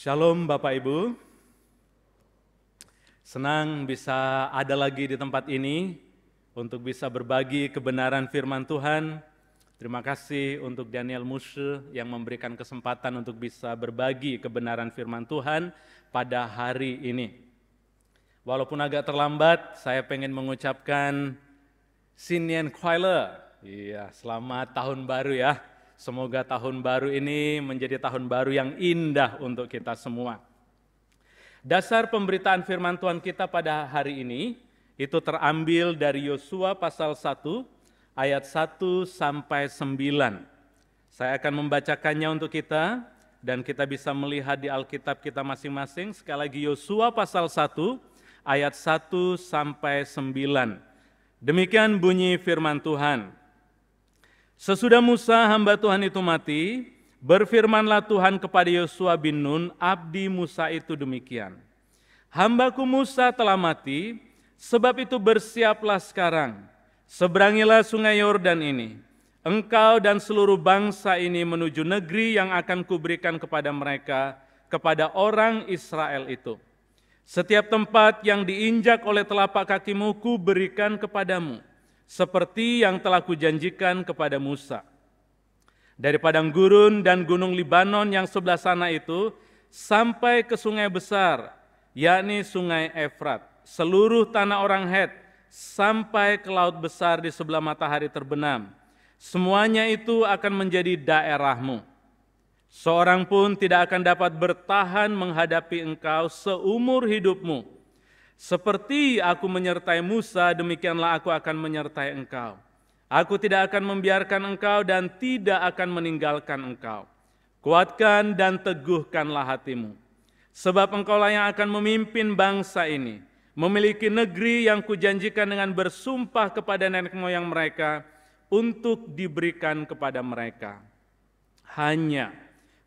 Shalom Bapak Ibu, senang bisa ada lagi di tempat ini untuk bisa berbagi kebenaran firman Tuhan. Terima kasih untuk Daniel Mushe yang memberikan kesempatan untuk bisa berbagi kebenaran firman Tuhan pada hari ini. Walaupun agak terlambat, saya pengen mengucapkan Sinien Kuile. Iya, selamat tahun baru ya. Semoga tahun baru ini menjadi tahun baru yang indah untuk kita semua. Dasar pemberitaan firman Tuhan kita pada hari ini itu terambil dari Yosua pasal 1 ayat 1 sampai 9. Saya akan membacakannya untuk kita dan kita bisa melihat di Alkitab kita masing-masing. Sekali lagi Yosua pasal 1 ayat 1 sampai 9. Demikian bunyi firman Tuhan. Sesudah Musa hamba Tuhan itu mati, berfirmanlah Tuhan kepada Yosua bin Nun, abdi Musa itu demikian. Hambaku Musa telah mati, sebab itu bersiaplah sekarang. Seberangilah sungai Yordan ini. Engkau dan seluruh bangsa ini menuju negeri yang akan kuberikan kepada mereka, kepada orang Israel itu. Setiap tempat yang diinjak oleh telapak kakimu kuberikan kepadamu, seperti yang telah kujanjikan kepada Musa. Dari padang gurun dan gunung Libanon yang sebelah sana itu, sampai ke sungai besar, yakni sungai Efrat, seluruh tanah orang Het, sampai ke laut besar di sebelah matahari terbenam. Semuanya itu akan menjadi daerahmu. Seorang pun tidak akan dapat bertahan menghadapi engkau seumur hidupmu. Seperti aku menyertai Musa, demikianlah aku akan menyertai engkau. Aku tidak akan membiarkan engkau dan tidak akan meninggalkan engkau. Kuatkan dan teguhkanlah hatimu. Sebab engkaulah yang akan memimpin bangsa ini, memiliki negeri yang kujanjikan dengan bersumpah kepada nenek moyang mereka untuk diberikan kepada mereka. Hanya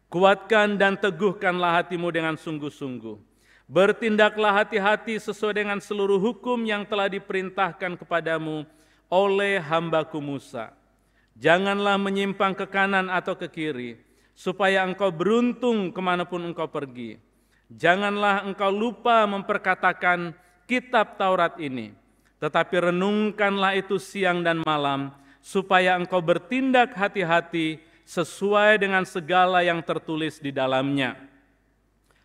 kuatkan dan teguhkanlah hatimu dengan sungguh-sungguh. Bertindaklah hati-hati sesuai dengan seluruh hukum yang telah diperintahkan kepadamu oleh hambaku Musa. Janganlah menyimpang ke kanan atau ke kiri, supaya engkau beruntung kemanapun engkau pergi. Janganlah engkau lupa memperkatakan kitab Taurat ini, tetapi renungkanlah itu siang dan malam, supaya engkau bertindak hati-hati sesuai dengan segala yang tertulis di dalamnya.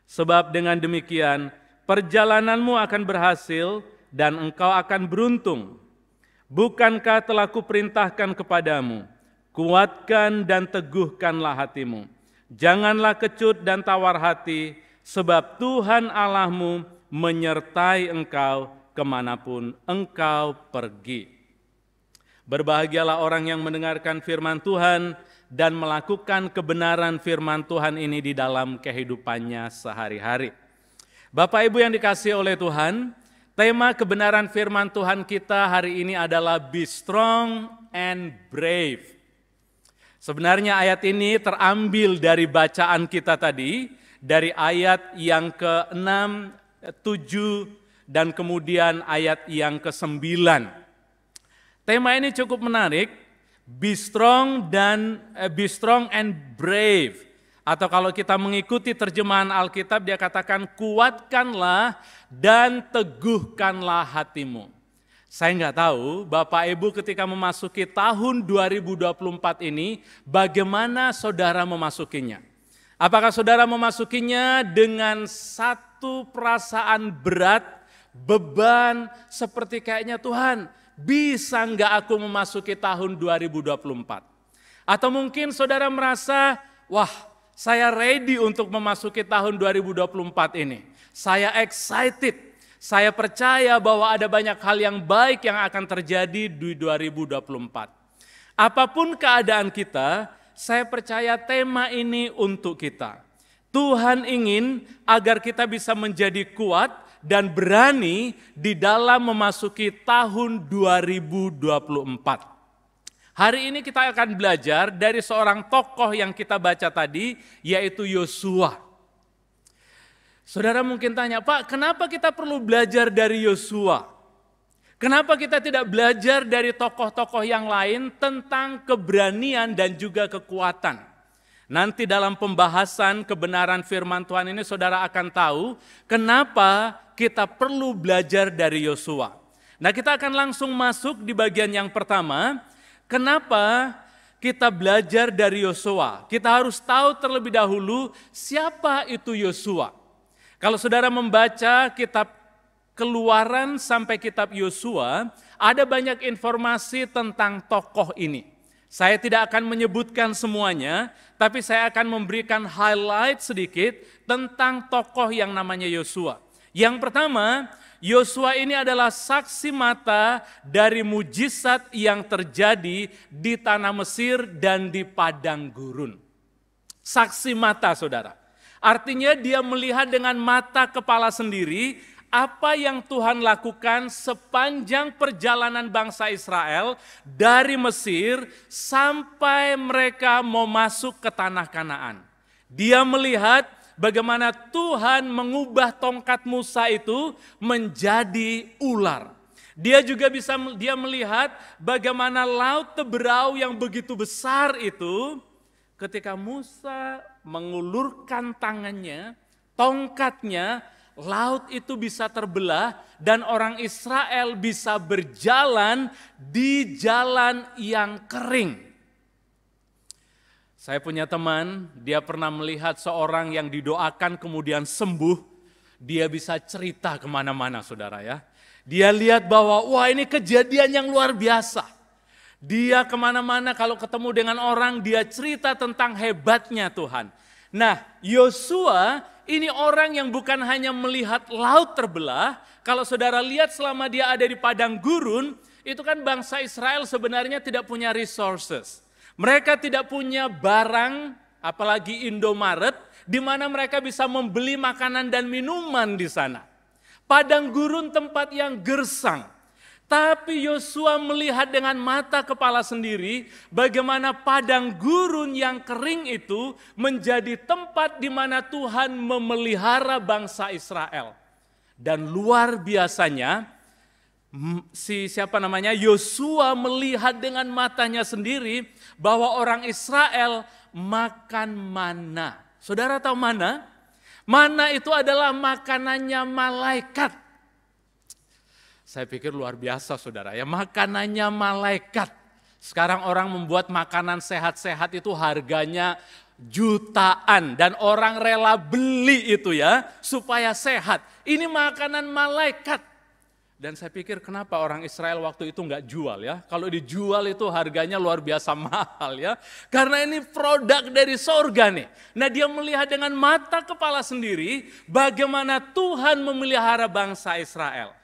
Sebab dengan demikian perjalananmu akan berhasil dan engkau akan beruntung. Bukankah telah kuperintahkan kepadamu, kuatkan dan teguhkanlah hatimu. Janganlah kecut dan tawar hati, sebab Tuhan Allahmu menyertai engkau kemanapun engkau pergi. Berbahagialah orang yang mendengarkan firman Tuhan dan melakukan kebenaran firman Tuhan ini di dalam kehidupannya sehari-hari. Bapak Ibu yang dikasihi oleh Tuhan, tema kebenaran firman Tuhan kita hari ini adalah Be Strong and Brave. Sebenarnya ayat ini terambil dari bacaan kita tadi, dari ayat yang ke-6, 7, dan kemudian ayat yang ke-9. Tema ini cukup menarik. Be strong and brave. Atau kalau kita mengikuti terjemahan Alkitab, dia katakan kuatkanlah dan teguhkanlah hatimu. Saya nggak tahu Bapak Ibu ketika memasuki tahun 2024 ini, bagaimana saudara memasukinya? Apakah saudara memasukinya dengan satu perasaan berat, beban, seperti kayaknya Tuhan, bisa enggak aku memasuki tahun 2024? Atau mungkin saudara merasa, wah saya ready untuk memasuki tahun 2024 ini. Saya excited, saya percaya bahwa ada banyak hal yang baik yang akan terjadi di 2024. Apapun keadaan kita, saya percaya tema ini untuk kita. Tuhan ingin agar kita bisa menjadi kuat dan berani di dalam memasuki tahun 2024. Hari ini kita akan belajar dari seorang tokoh yang kita baca tadi, yaitu Yosua. Saudara mungkin tanya, Pak, kenapa kita perlu belajar dari Yosua? Kenapa kita tidak belajar dari tokoh-tokoh yang lain tentang keberanian dan juga kekuatan? Nanti dalam pembahasan kebenaran firman Tuhan ini saudara akan tahu kenapa kita perlu belajar dari Yosua. Nah, kita akan langsung masuk di bagian yang pertama. Kenapa kita belajar dari Yosua? Kita harus tahu terlebih dahulu siapa itu Yosua. Kalau saudara membaca kitab Keluaran sampai kitab Yosua, ada banyak informasi tentang tokoh ini. Saya tidak akan menyebutkan semuanya, tapi saya akan memberikan highlight sedikit tentang tokoh yang namanya Yosua. Yang pertama, Yosua ini adalah saksi mata dari mujizat yang terjadi di tanah Mesir dan di padang gurun. Saksi mata, saudara. Artinya dia melihat dengan mata kepala sendiri apa yang Tuhan lakukan sepanjang perjalanan bangsa Israel dari Mesir sampai mereka mau masuk ke tanah Kanaan. Dia melihat bagaimana Tuhan mengubah tongkat Musa itu menjadi ular. Dia juga dia melihat bagaimana laut Teberau yang begitu besar itu ketika Musa mengulurkan tangannya, tongkatnya, laut itu bisa terbelah dan orang Israel bisa berjalan di jalan yang kering. Saya punya teman, dia pernah melihat seorang yang didoakan kemudian sembuh. Dia bisa cerita kemana-mana, saudara ya. Dia lihat bahwa wah, ini kejadian yang luar biasa. Dia kemana-mana kalau ketemu dengan orang, dia cerita tentang hebatnya Tuhan. Nah, Yosua ini orang yang bukan hanya melihat laut terbelah. Kalau saudara lihat selama dia ada di padang gurun, itu kan bangsa Israel sebenarnya tidak punya resources. Mereka tidak punya barang, apalagi Indomaret, di mana mereka bisa membeli makanan dan minuman di sana. Padang gurun tempat yang gersang. Tapi Yosua melihat dengan mata kepala sendiri bagaimana padang gurun yang kering itu menjadi tempat di mana Tuhan memelihara bangsa Israel. Dan luar biasanya Yosua melihat dengan matanya sendiri bahwa orang Israel makan mana. Saudara tahu mana? Mana itu adalah makanannya malaikat. Saya pikir luar biasa saudara ya, makanannya malaikat. Sekarang orang membuat makanan sehat-sehat itu harganya jutaan dan orang rela beli itu ya supaya sehat. Ini makanan malaikat. Dan saya pikir kenapa orang Israel waktu itu nggak jual ya? Kalau dijual itu harganya luar biasa mahal ya. Karena ini produk dari sorga nih. Nah, dia melihat dengan mata kepala sendiri bagaimana Tuhan memelihara bangsa Israel.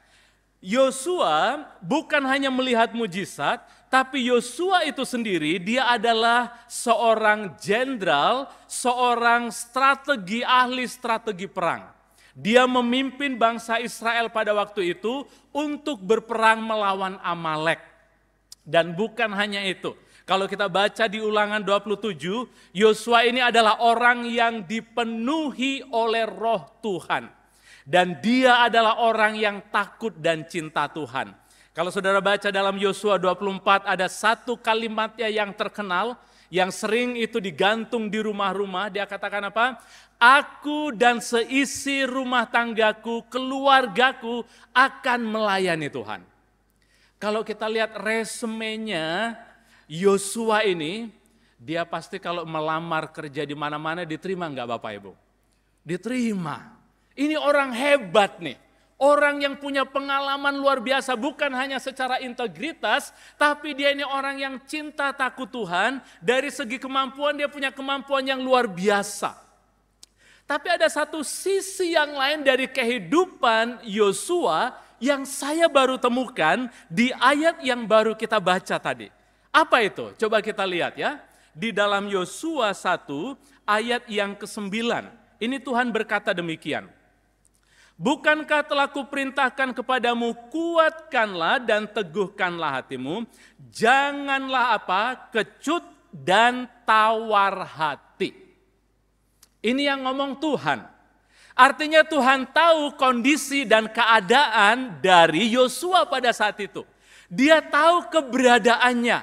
Yosua bukan hanya melihat mujizat, tapi Yosua itu sendiri dia adalah seorang jenderal, seorang ahli strategi perang. Dia memimpin bangsa Israel pada waktu itu untuk berperang melawan Amalek. Dan bukan hanya itu. Kalau kita baca di Ulangan 27, Yosua ini adalah orang yang dipenuhi oleh Roh Tuhan. Dan dia adalah orang yang takut dan cinta Tuhan. Kalau saudara baca dalam Yosua 24 ada satu kalimatnya yang terkenal, yang sering itu digantung di rumah-rumah. Dia katakan apa? Aku dan seisi rumah tanggaku, keluargaku akan melayani Tuhan. Kalau kita lihat resumenya Yosua ini, dia pasti kalau melamar kerja di mana-mana diterima enggak Bapak Ibu? Diterima. Ini orang hebat nih, orang yang punya pengalaman luar biasa, bukan hanya secara integritas, tapi dia ini orang yang cinta takut Tuhan, dari segi kemampuan dia punya kemampuan yang luar biasa. Tapi ada satu sisi yang lain dari kehidupan Yosua yang saya baru temukan di ayat yang baru kita baca tadi. Apa itu? Coba kita lihat ya, di dalam Yosua 1 ayat yang ke-9, ini Tuhan berkata demikian. Bukankah telah kuperintahkan kepadamu, kuatkanlah dan teguhkanlah hatimu, janganlah apa? Kecut dan tawar hati. Ini yang ngomong Tuhan. Artinya Tuhan tahu kondisi dan keadaan dari Yosua pada saat itu. Dia tahu keberadaannya.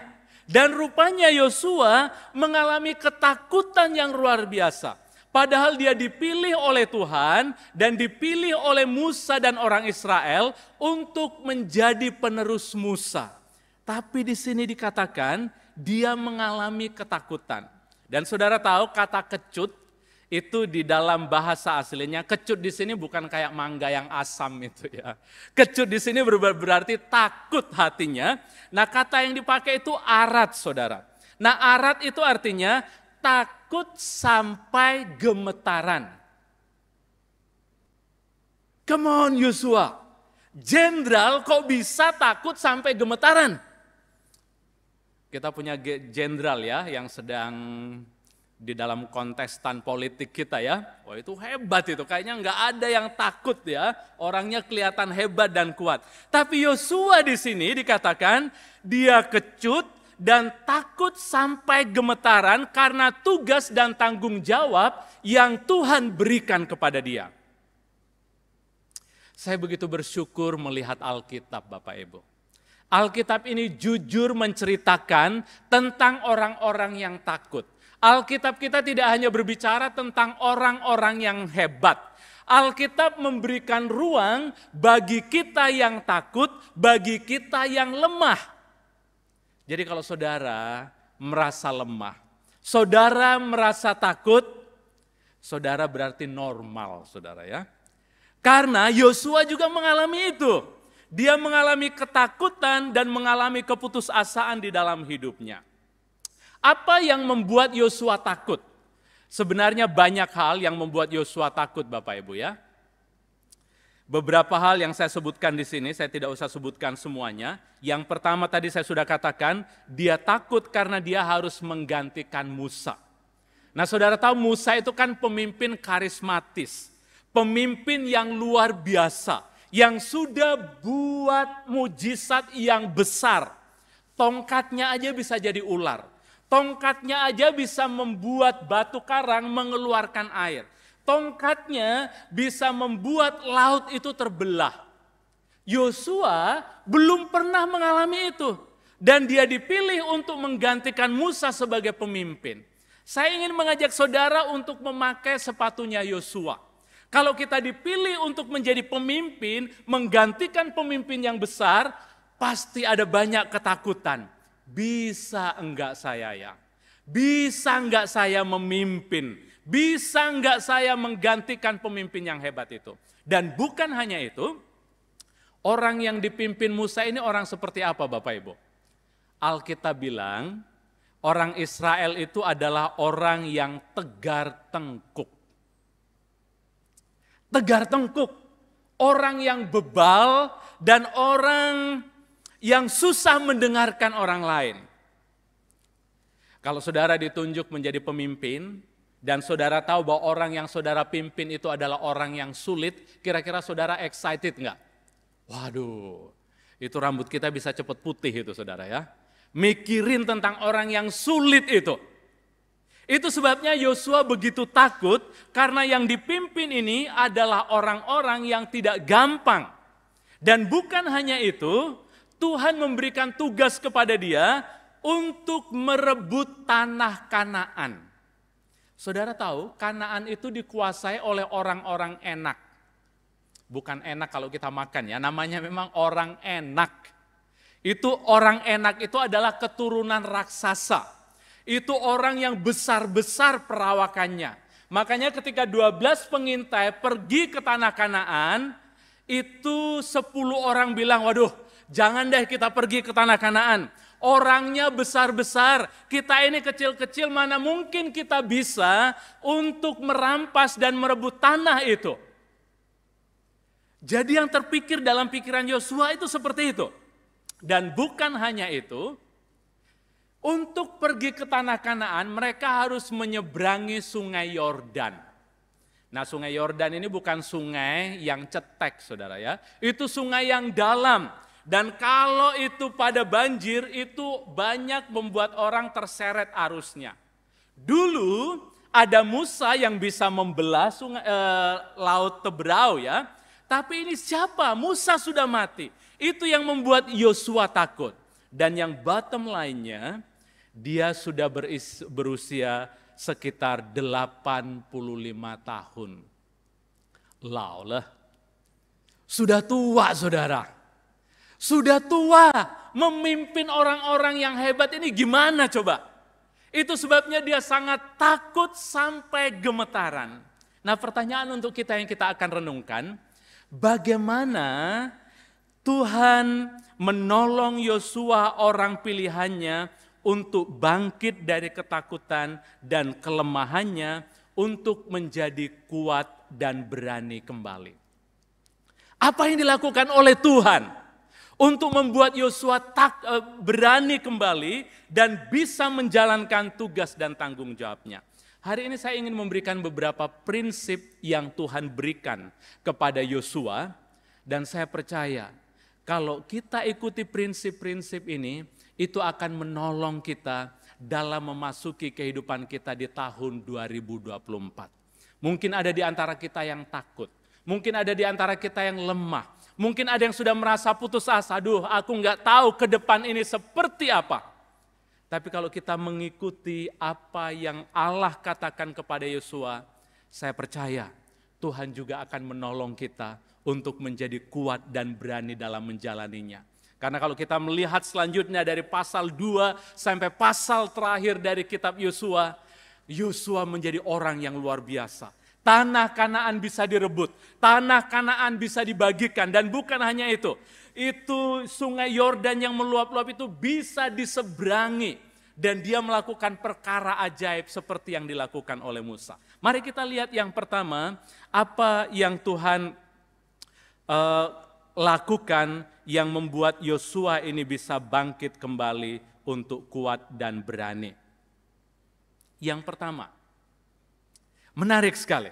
Dan rupanya Yosua mengalami ketakutan yang luar biasa. Padahal dia dipilih oleh Tuhan dan dipilih oleh Musa dan orang Israel untuk menjadi penerus Musa. Tapi di sini dikatakan dia mengalami ketakutan. Dan saudara tahu kata kecut itu di dalam bahasa aslinya, kecut di sini bukan kayak mangga yang asam itu ya. Kecut di sini berarti takut hatinya. Nah, kata yang dipakai itu arat, saudara. Nah, arat itu artinya takut sampai gemetaran. Come on Yosua, jenderal kok bisa takut sampai gemetaran? Kita punya jenderal ya yang sedang di dalam kontestan politik kita ya. Wah itu hebat itu, kayaknya nggak ada yang takut ya. Orangnya kelihatan hebat dan kuat. Tapi Yosua di sini dikatakan dia kecut dan takut sampai gemetaran karena tugas dan tanggung jawab yang Tuhan berikan kepada dia. Saya begitu bersyukur melihat Alkitab Bapak Ibu. Alkitab ini jujur menceritakan tentang orang-orang yang takut. Alkitab kita tidak hanya berbicara tentang orang-orang yang hebat. Alkitab memberikan ruang bagi kita yang takut, bagi kita yang lemah. Jadi kalau saudara merasa lemah, saudara merasa takut, saudara berarti normal, saudara ya. Karena Yosua juga mengalami itu. Dia mengalami ketakutan dan mengalami keputusasaan di dalam hidupnya. Apa yang membuat Yosua takut? Sebenarnya banyak hal yang membuat Yosua takut Bapak Ibu ya. Beberapa hal yang saya sebutkan di sini, saya tidak usah sebutkan semuanya. Yang pertama tadi saya sudah katakan, dia takut karena dia harus menggantikan Musa. Nah saudara tahu Musa itu kan pemimpin karismatis. Pemimpin yang luar biasa. Yang sudah buat mujizat yang besar. Tongkatnya aja bisa jadi ular. Tongkatnya aja bisa membuat batu karang mengeluarkan air. Tongkatnya bisa membuat laut itu terbelah. Yosua belum pernah mengalami itu. Dan dia dipilih untuk menggantikan Musa sebagai pemimpin. Saya ingin mengajak saudara untuk memakai sepatunya Yosua. Kalau kita dipilih untuk menjadi pemimpin, menggantikan pemimpin yang besar, pasti ada banyak ketakutan. Bisa enggak saya ya? Bisa enggak saya memimpin? Bisa enggak saya menggantikan pemimpin yang hebat itu? Dan bukan hanya itu, orang yang dipimpin Musa ini orang seperti apa Bapak Ibu? Alkitab bilang, orang Israel itu adalah orang yang tegar tengkuk. Tegar tengkuk, orang yang bebal dan orang yang susah mendengarkan orang lain. Kalau saudara ditunjuk menjadi pemimpin, dan saudara tahu bahwa orang yang saudara pimpin itu adalah orang yang sulit, kira-kira saudara excited enggak? Waduh, itu rambut kita bisa cepat putih itu saudara ya. Mikirin tentang orang yang sulit itu. Itu sebabnya Yosua begitu takut karena yang dipimpin ini adalah orang-orang yang tidak gampang. Dan bukan hanya itu, Tuhan memberikan tugas kepada dia untuk merebut tanah Kanaan. Saudara tahu, Kanaan itu dikuasai oleh orang-orang enak. Bukan enak kalau kita makan ya, namanya memang orang enak. Itu orang enak itu adalah keturunan raksasa. Itu orang yang besar-besar perawakannya. Makanya ketika 12 pengintai pergi ke tanah Kanaan, itu 10 orang bilang, waduh jangan deh kita pergi ke tanah Kanaan. Orangnya besar-besar, kita ini kecil-kecil, mana mungkin kita bisa untuk merampas dan merebut tanah itu. Jadi yang terpikir dalam pikiran Yosua itu seperti itu. Dan bukan hanya itu, untuk pergi ke tanah Kanaan mereka harus menyeberangi sungai Yordan. Nah sungai Yordan ini bukan sungai yang cetek saudara ya. Itu sungai yang dalam. Dan kalau itu pada banjir itu banyak membuat orang terseret arusnya. Dulu ada Musa yang bisa membelah laut Tebrau ya. Tapi ini siapa? Musa sudah mati. Itu yang membuat Yosua takut. Dan yang bottom line-nya, Dia sudah berusia sekitar 85 tahun. Laulah, sudah tua saudara. Sudah tua, memimpin orang-orang yang hebat ini gimana coba? Itu sebabnya dia sangat takut sampai gemetaran. Nah, pertanyaan untuk kita yang kita akan renungkan, bagaimana Tuhan menolong Yosua orang pilihannya untuk bangkit dari ketakutan dan kelemahannya untuk menjadi kuat dan berani kembali. Apa yang dilakukan oleh Tuhan untuk membuat Yosua berani kembali dan bisa menjalankan tugas dan tanggung jawabnya? Hari ini saya ingin memberikan beberapa prinsip yang Tuhan berikan kepada Yosua, dan saya percaya kalau kita ikuti prinsip-prinsip ini, itu akan menolong kita dalam memasuki kehidupan kita di tahun 2024. Mungkin ada di antara kita yang takut, mungkin ada di antara kita yang lemah, mungkin ada yang sudah merasa putus asa, aduh aku nggak tahu ke depan ini seperti apa. Tapi kalau kita mengikuti apa yang Allah katakan kepada Yosua, saya percaya Tuhan juga akan menolong kita untuk menjadi kuat dan berani dalam menjalaninya. Karena kalau kita melihat selanjutnya dari pasal 2 sampai pasal terakhir dari kitab Yosua, Yosua menjadi orang yang luar biasa. Tanah Kanaan bisa direbut, tanah Kanaan bisa dibagikan, dan bukan hanya itu sungai Yordan yang meluap-luap itu bisa diseberangi, dan dia melakukan perkara ajaib seperti yang dilakukan oleh Musa. Mari kita lihat yang pertama, apa yang Tuhan lakukan yang membuat Yosua ini bisa bangkit kembali untuk kuat dan berani. Yang pertama, menarik sekali.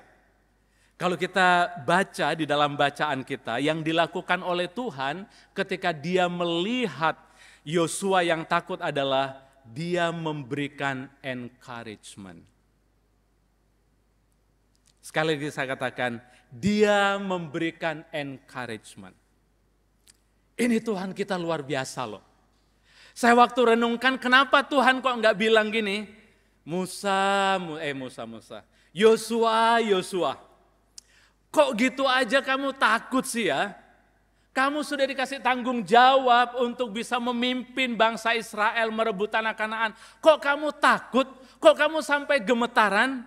Kalau kita baca di dalam bacaan kita, yang dilakukan oleh Tuhan ketika dia melihat Yosua yang takut adalah dia memberikan encouragement. Sekali lagi saya katakan, dia memberikan encouragement. Ini Tuhan kita luar biasa loh. Saya waktu renungkan, kenapa Tuhan kok enggak bilang gini, Yosua, kok gitu aja kamu takut sih ya? Kamu sudah dikasih tanggung jawab untuk bisa memimpin bangsa Israel merebut tanah Kanaan. Kok kamu takut? Kok kamu sampai gemetaran?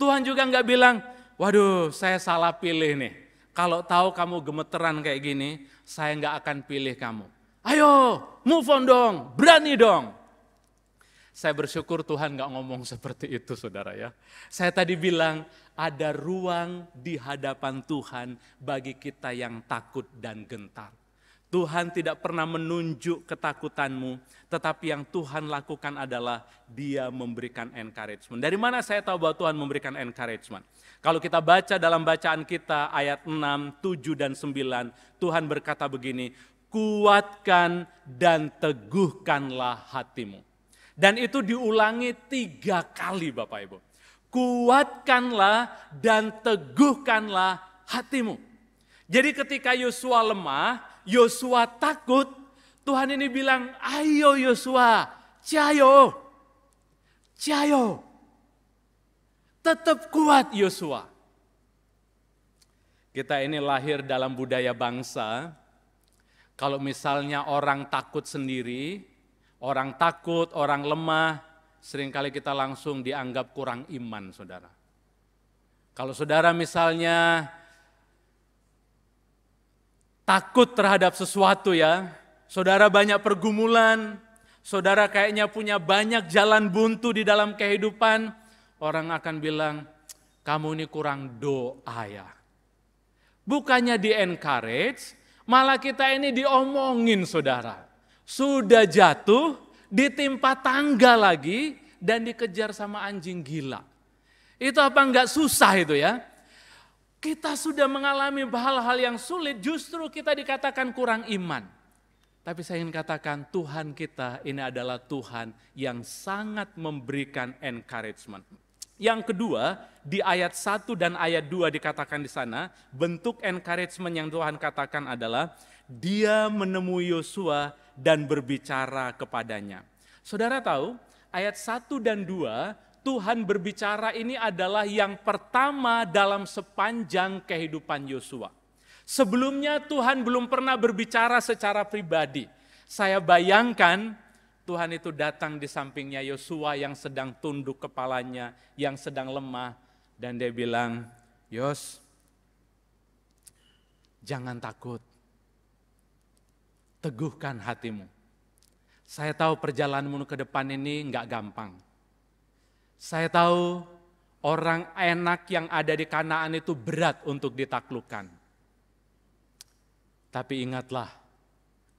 Tuhan juga enggak bilang, waduh saya salah pilih nih. Kalau tahu kamu gemeteran kayak gini, saya enggak akan pilih kamu. Ayo, move on dong, berani dong. Saya bersyukur Tuhan enggak ngomong seperti itu saudara ya. Saya tadi bilang ada ruang di hadapan Tuhan bagi kita yang takut dan gentar. Tuhan tidak pernah menunjuk ketakutanmu, tetapi yang Tuhan lakukan adalah Dia memberikan encouragement. Dari mana saya tahu bahwa Tuhan memberikan encouragement? Kalau kita baca dalam bacaan kita ayat 6, 7, dan 9, Tuhan berkata begini, kuatkan dan teguhkanlah hatimu. Dan itu diulangi 3 kali Bapak Ibu. Kuatkanlah dan teguhkanlah hatimu. Jadi ketika Yosua lemah, Yosua takut, Tuhan ini bilang, ayo Yosua, cayo, tetap kuat Yosua. Kita ini lahir dalam budaya bangsa, kalau misalnya orang takut sendiri, orang takut, orang lemah, seringkali kita langsung dianggap kurang iman saudara. Kalau saudara misalnya takut terhadap sesuatu ya, saudara banyak pergumulan, saudara kayaknya punya banyak jalan buntu di dalam kehidupan, orang akan bilang, kamu ini kurang doa ya. Bukannya di-encourage, malah kita ini diomongin saudara. Sudah jatuh, ditimpa tangga lagi, dan dikejar sama anjing gila. Itu apa enggak susah itu ya? Kita sudah mengalami hal-hal yang sulit, justru kita dikatakan kurang iman. Tapi saya ingin katakan Tuhan kita ini adalah Tuhan yang sangat memberikan encouragement. Yang kedua, di ayat 1 dan ayat 2 dikatakan di sana, bentuk encouragement yang Tuhan katakan adalah Dia menemui Yosua dan berbicara kepadanya. Saudara tahu, ayat 1 dan 2, Tuhan berbicara ini adalah yang pertama dalam sepanjang kehidupan Yosua. Sebelumnya Tuhan belum pernah berbicara secara pribadi. Saya bayangkan Tuhan itu datang di sampingnya Yosua yang sedang tunduk kepalanya, yang sedang lemah. Dan dia bilang, Yos, jangan takut, teguhkan hatimu. Saya tahu perjalananmu ke depan ini enggak gampang. Saya tahu orang enak yang ada di Kanaan itu berat untuk ditaklukkan. Tapi ingatlah,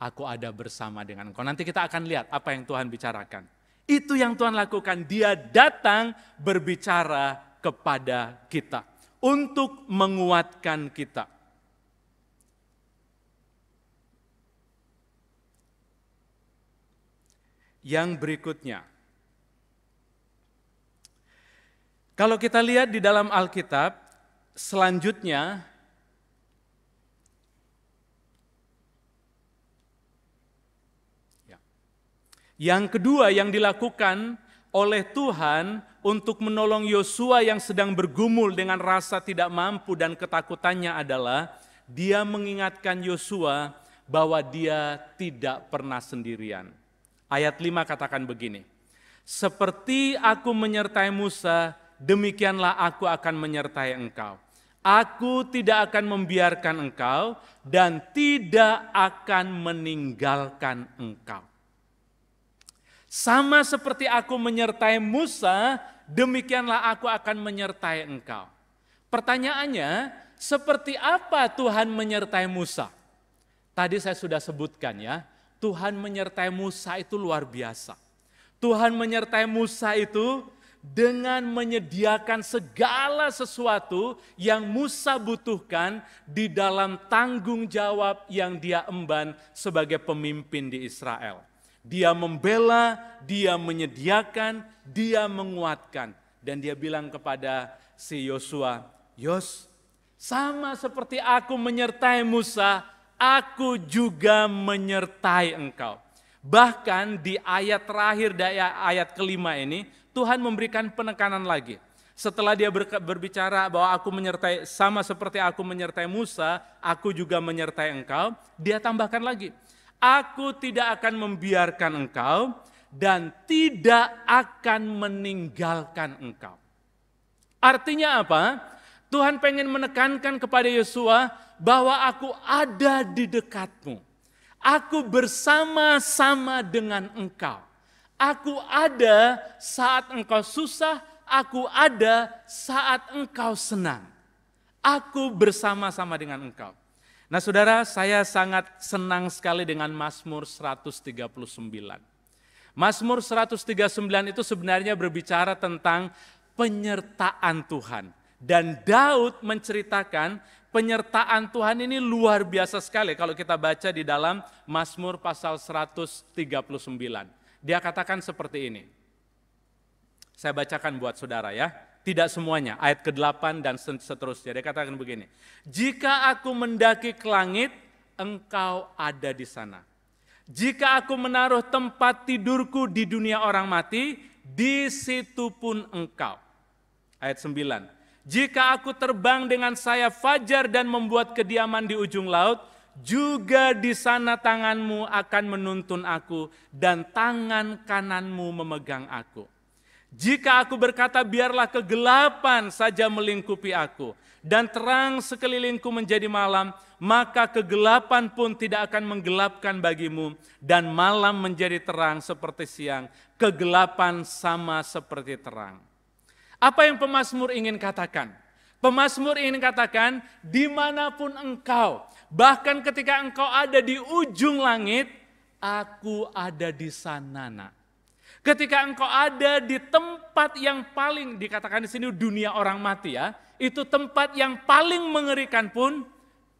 aku ada bersama dengan engkau. Nanti kita akan lihat apa yang Tuhan bicarakan. Itu yang Tuhan lakukan. Dia datang berbicara kepada kita untuk menguatkan kita. Yang berikutnya, kalau kita lihat di dalam Alkitab, selanjutnya yang kedua yang dilakukan oleh Tuhan untuk menolong Yosua yang sedang bergumul dengan rasa tidak mampu dan ketakutannya adalah dia mengingatkan Yosua bahwa dia tidak pernah sendirian. Ayat 5 katakan begini, seperti aku menyertai Musa, demikianlah aku akan menyertai engkau. Aku tidak akan membiarkan engkau dan tidak akan meninggalkan engkau. Sama seperti aku menyertai Musa, demikianlah aku akan menyertai engkau. Pertanyaannya, seperti apa Tuhan menyertai Musa? Tadi saya sudah sebutkan ya, Tuhan menyertai Musa itu luar biasa. Tuhan menyertai Musa itu dengan menyediakan segala sesuatu yang Musa butuhkan di dalam tanggung jawab yang dia emban sebagai pemimpin di Israel. Dia membela, dia menyediakan, dia menguatkan. Dan dia bilang kepada si Yosua, Yos, sama seperti aku menyertai Musa, aku juga menyertai engkau. Bahkan di ayat terakhir, ayat kelima ini, Tuhan memberikan penekanan lagi. Setelah dia berbicara bahwa aku menyertai, sama seperti aku menyertai Musa, aku juga menyertai engkau. Dia tambahkan lagi, aku tidak akan membiarkan engkau dan tidak akan meninggalkan engkau. Artinya apa? Tuhan pengen menekankan kepada Yosua bahwa aku ada di dekatmu. Aku bersama-sama dengan engkau. Aku ada saat engkau susah, aku ada saat engkau senang. Aku bersama-sama dengan engkau. Nah saudara, saya sangat senang sekali dengan Mazmur 139. Mazmur 139 itu sebenarnya berbicara tentang penyertaan Tuhan. Dan Daud menceritakan penyertaan Tuhan ini luar biasa sekali kalau kita baca di dalam Mazmur pasal 139. Dia katakan seperti ini. Saya bacakan buat saudara ya. Tidak semuanya, ayat ke-8 dan seterusnya. Dia katakan begini. Jika aku mendaki ke langit, engkau ada di sana. Jika aku menaruh tempat tidurku di dunia orang mati, di situ pun engkau. Ayat 9. Jika aku terbang dengan sayap fajar dan membuat kediaman di ujung laut, juga di sana tanganmu akan menuntun aku dan tangan kananmu memegang aku. Jika aku berkata biarlah kegelapan saja melingkupi aku dan terang sekelilingku menjadi malam, maka kegelapan pun tidak akan menggelapkan bagimu dan malam menjadi terang seperti siang, kegelapan sama seperti terang. Apa yang pemazmur ingin katakan? Pemazmur ingin katakan, dimanapun engkau, bahkan ketika engkau ada di ujung langit, aku ada di sana nak. Ketika engkau ada di tempat yang paling, dikatakan di sini dunia orang mati ya, itu tempat yang paling mengerikan pun,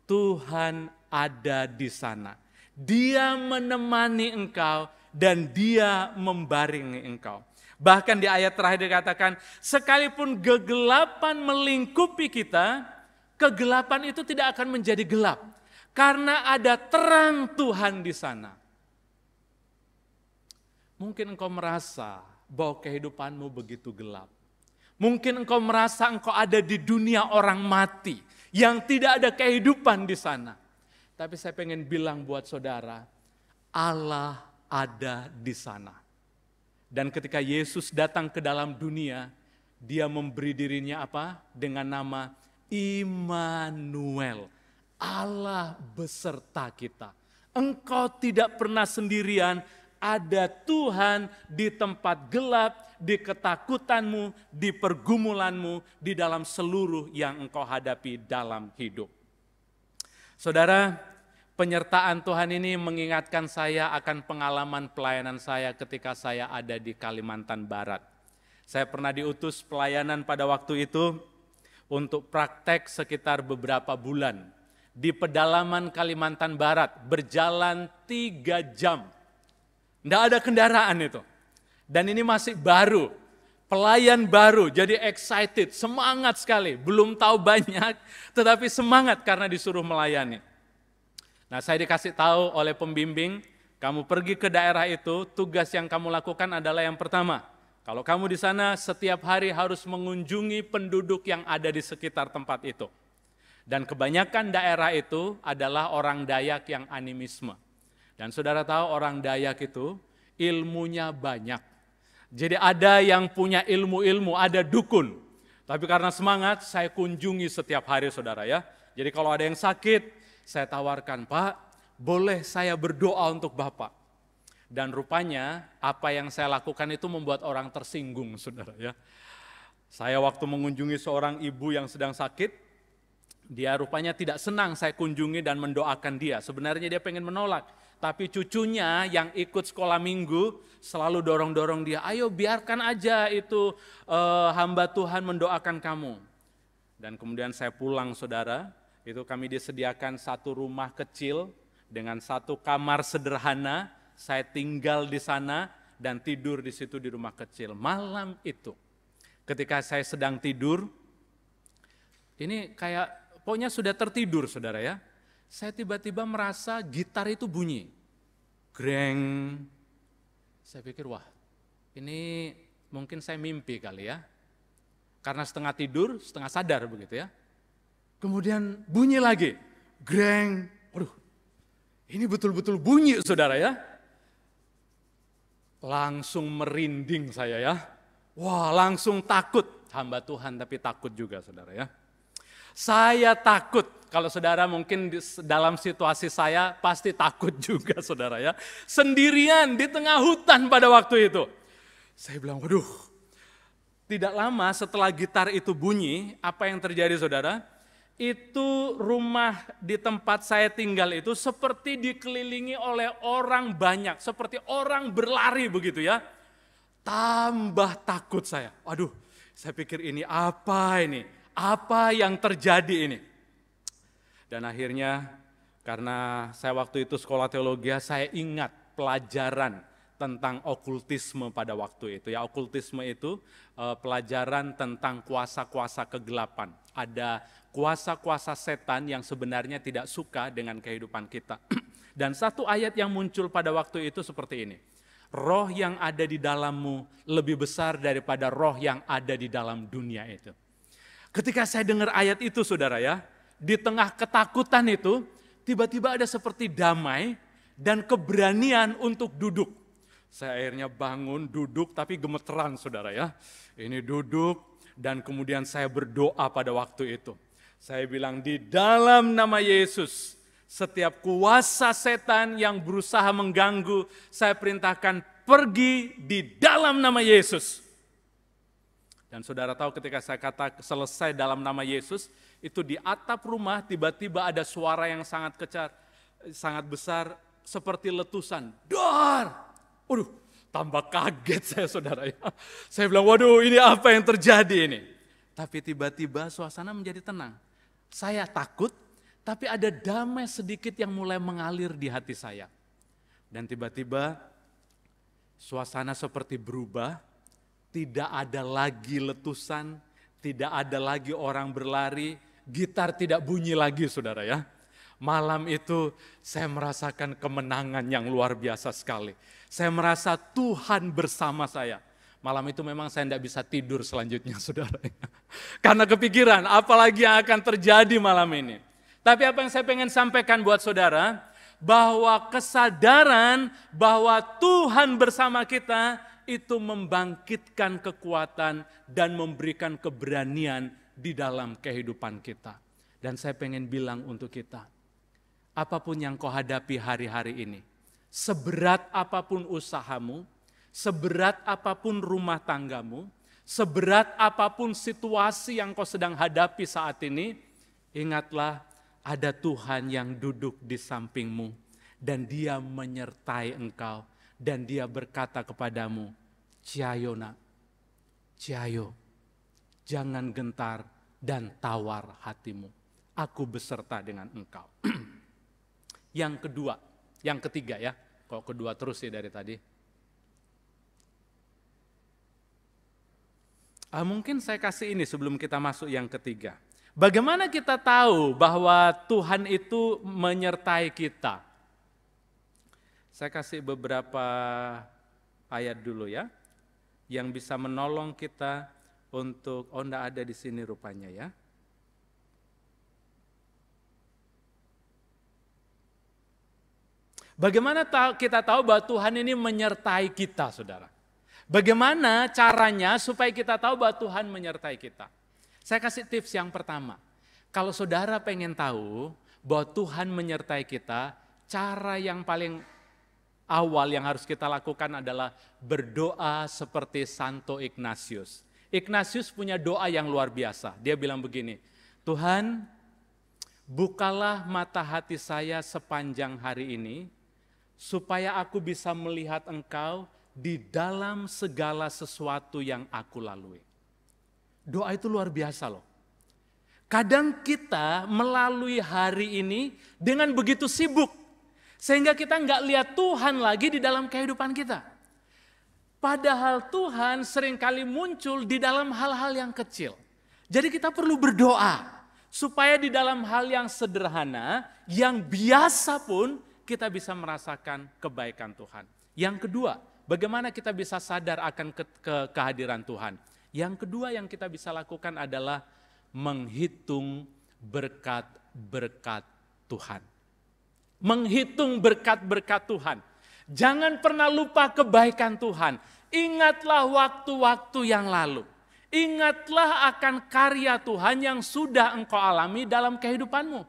Tuhan ada di sana. Dia menemani engkau dan dia membaringi engkau. Bahkan di ayat terakhir dikatakan, sekalipun kegelapan melingkupi kita, kegelapan itu tidak akan menjadi gelap. Karena ada terang Tuhan di sana. Mungkin engkau merasa bahwa kehidupanmu begitu gelap. Mungkin engkau merasa engkau ada di dunia orang mati, yang tidak ada kehidupan di sana. Tapi saya pengen bilang buat saudara, Allah ada di sana. Dan ketika Yesus datang ke dalam dunia, dia memberi dirinya apa? Dengan nama Immanuel, Allah beserta kita. Engkau tidak pernah sendirian, ada Tuhan di tempat gelap, di ketakutanmu, di pergumulanmu, di dalam seluruh yang engkau hadapi dalam hidup. Saudara, penyertaan Tuhan ini mengingatkan saya akan pengalaman pelayanan saya ketika saya ada di Kalimantan Barat. Saya pernah diutus pelayanan pada waktu itu untuk praktek sekitar beberapa bulan di pedalaman Kalimantan Barat, berjalan 3 jam. Tidak ada kendaraan itu. Dan ini masih baru, pelayan baru, jadi excited, semangat sekali. Belum tahu banyak, tetapi semangat karena disuruh melayani. Nah, saya dikasih tahu oleh pembimbing, kamu pergi ke daerah itu, tugas yang kamu lakukan adalah yang pertama. Kalau kamu di sana setiap hari harus mengunjungi penduduk yang ada di sekitar tempat itu. Dan kebanyakan daerah itu adalah orang Dayak yang animisme. Dan saudara tahu orang Dayak itu ilmunya banyak. Jadi ada yang punya ilmu-ilmu, ada dukun. Tapi karena semangat, saya kunjungi setiap hari saudara ya. Jadi kalau ada yang sakit, saya tawarkan, Pak, boleh saya berdoa untuk Bapak. Dan rupanya apa yang saya lakukan itu membuat orang tersinggung saudara ya. Saya waktu mengunjungi seorang ibu yang sedang sakit, dia rupanya tidak senang saya kunjungi dan mendoakan dia. Sebenarnya dia pengen menolak. Tapi cucunya yang ikut sekolah minggu selalu dorong-dorong dia, ayo biarkan aja itu hamba Tuhan mendoakan kamu. Dan kemudian saya pulang saudara, itu kami disediakan satu rumah kecil dengan satu kamar sederhana, saya tinggal di sana dan tidur di situ di rumah kecil. Malam itu ketika saya sedang tidur, ini kayak pokoknya sudah tertidur saudara ya. Saya tiba-tiba merasa gitar itu bunyi. Greng. Saya pikir, wah ini mungkin saya mimpi kali ya. Karena setengah tidur, setengah sadar begitu ya. Kemudian bunyi lagi. Greng. Waduh, ini betul-betul bunyi saudara ya. Langsung merinding saya ya. Wah langsung takut. Hamba Tuhan tapi takut juga saudara ya. Saya takut, kalau saudara mungkin dalam situasi saya pasti takut juga saudara ya. Sendirian di tengah hutan pada waktu itu. Saya bilang, waduh, tidak lama setelah gitar itu bunyi, apa yang terjadi saudara? Itu rumah di tempat saya tinggal itu seperti dikelilingi oleh orang banyak, seperti orang berlari begitu ya. Tambah takut saya, waduh saya pikir ini apa ini? Apa yang terjadi ini? Dan akhirnya karena saya waktu itu sekolah teologi, saya ingat pelajaran tentang okultisme pada waktu itu. Ya, okultisme itu pelajaran tentang kuasa-kuasa kegelapan. Ada kuasa-kuasa setan yang sebenarnya tidak suka dengan kehidupan kita. Dan satu ayat yang muncul pada waktu itu seperti ini. Roh yang ada di dalammu lebih besar daripada roh yang ada di dalam dunia itu. Ketika saya dengar ayat itu saudara ya, di tengah ketakutan itu, tiba-tiba ada seperti damai dan keberanian untuk duduk. Saya akhirnya bangun, duduk, tapi gemeteran saudara ya. Ini duduk dan kemudian saya berdoa pada waktu itu. Saya bilang di dalam nama Yesus, setiap kuasa setan yang berusaha mengganggu, saya perintahkan pergi di dalam nama Yesus. Dan saudara tahu ketika saya kata selesai dalam nama Yesus, itu di atap rumah tiba-tiba ada suara yang sangat kecar, sangat besar, seperti letusan. Dar! Waduh, tambah kaget saya saudara ya. Saya bilang, waduh ini apa yang terjadi ini? Tapi tiba-tiba suasana menjadi tenang. Saya takut, tapi ada damai sedikit yang mulai mengalir di hati saya. Dan tiba-tiba suasana seperti berubah. Tidak ada lagi letusan, tidak ada lagi orang berlari, gitar tidak bunyi lagi saudara ya. Malam itu saya merasakan kemenangan yang luar biasa sekali. Saya merasa Tuhan bersama saya. Malam itu memang saya tidak bisa tidur selanjutnya, saudara. Karena kepikiran, apalagi yang akan terjadi malam ini. Tapi apa yang saya pengen sampaikan buat saudara, bahwa kesadaran bahwa Tuhan bersama kita, itu membangkitkan kekuatan dan memberikan keberanian di dalam kehidupan kita. Dan saya pengen bilang untuk kita, apapun yang kau hadapi hari-hari ini, seberat apapun usahamu, seberat apapun rumah tanggamu, seberat apapun situasi yang kau sedang hadapi saat ini, ingatlah ada Tuhan yang duduk di sampingmu dan Dia menyertai engkau. Dan Dia berkata kepadamu, "Ciayo nak, ciayo, jangan gentar dan tawar hatimu. Aku beserta dengan engkau." Yang kedua, yang ketiga ya, kok kedua terus ya dari tadi. Mungkin saya kasih ini sebelum kita masuk yang ketiga. Bagaimana kita tahu bahwa Tuhan itu menyertai kita? Saya kasih beberapa ayat dulu ya, yang bisa menolong kita untuk, enggak ada di sini rupanya ya. Bagaimana kita tahu bahwa Tuhan ini menyertai kita, saudara? Bagaimana caranya supaya kita tahu bahwa Tuhan menyertai kita? Saya kasih tips yang pertama. Kalau saudara pengen tahu bahwa Tuhan menyertai kita, cara yang paling awal yang harus kita lakukan adalah berdoa seperti Santo Ignatius. Ignatius punya doa yang luar biasa. Dia bilang begini, "Tuhan, bukalah mata hati saya sepanjang hari ini, supaya aku bisa melihat Engkau di dalam segala sesuatu yang aku lalui." Doa itu luar biasa loh. Kadang kita melalui hari ini dengan begitu sibuk, sehingga kita nggak lihat Tuhan lagi di dalam kehidupan kita. Padahal Tuhan seringkali muncul di dalam hal-hal yang kecil. Jadi kita perlu berdoa supaya di dalam hal yang sederhana, yang biasa pun kita bisa merasakan kebaikan Tuhan. Yang kedua, bagaimana kita bisa sadar akan kehadiran Tuhan? Yang kedua yang kita bisa lakukan adalah menghitung berkat-berkat Tuhan. Menghitung berkat-berkat Tuhan. Jangan pernah lupa kebaikan Tuhan. Ingatlah waktu-waktu yang lalu. Ingatlah akan karya Tuhan yang sudah engkau alami dalam kehidupanmu.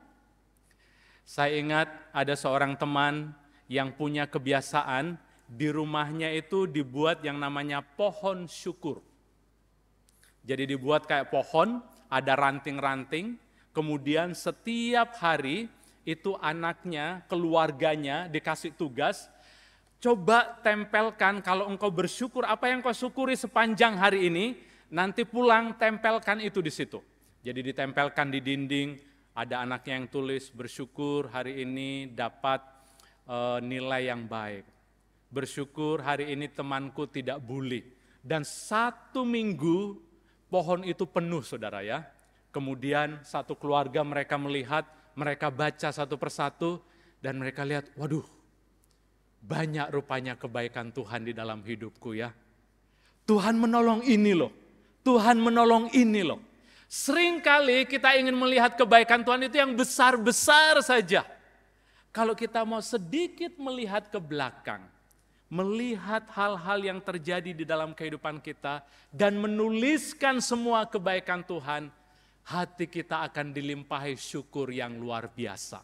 Saya ingat ada seorang teman yang punya kebiasaan di rumahnya itu dibuat yang namanya pohon syukur. Jadi dibuat kayak pohon, ada ranting-ranting, kemudian setiap hari itu anaknya, keluarganya dikasih tugas, coba tempelkan kalau engkau bersyukur, apa yang kau syukuri sepanjang hari ini, nanti pulang tempelkan itu di situ. Jadi ditempelkan di dinding, ada anaknya yang tulis, bersyukur hari ini dapat nilai yang baik. Bersyukur hari ini temanku tidak bully. Dan 1 minggu pohon itu penuh, saudara ya. Kemudian satu keluarga mereka melihat, mereka baca satu persatu, dan mereka lihat, waduh, banyak rupanya kebaikan Tuhan di dalam hidupku ya. Tuhan menolong ini loh, Tuhan menolong ini loh. Seringkali kita ingin melihat kebaikan Tuhan itu yang besar-besar saja. Kalau kita mau sedikit melihat ke belakang, melihat hal-hal yang terjadi di dalam kehidupan kita, dan menuliskan semua kebaikan Tuhan, hati kita akan dilimpahi syukur yang luar biasa.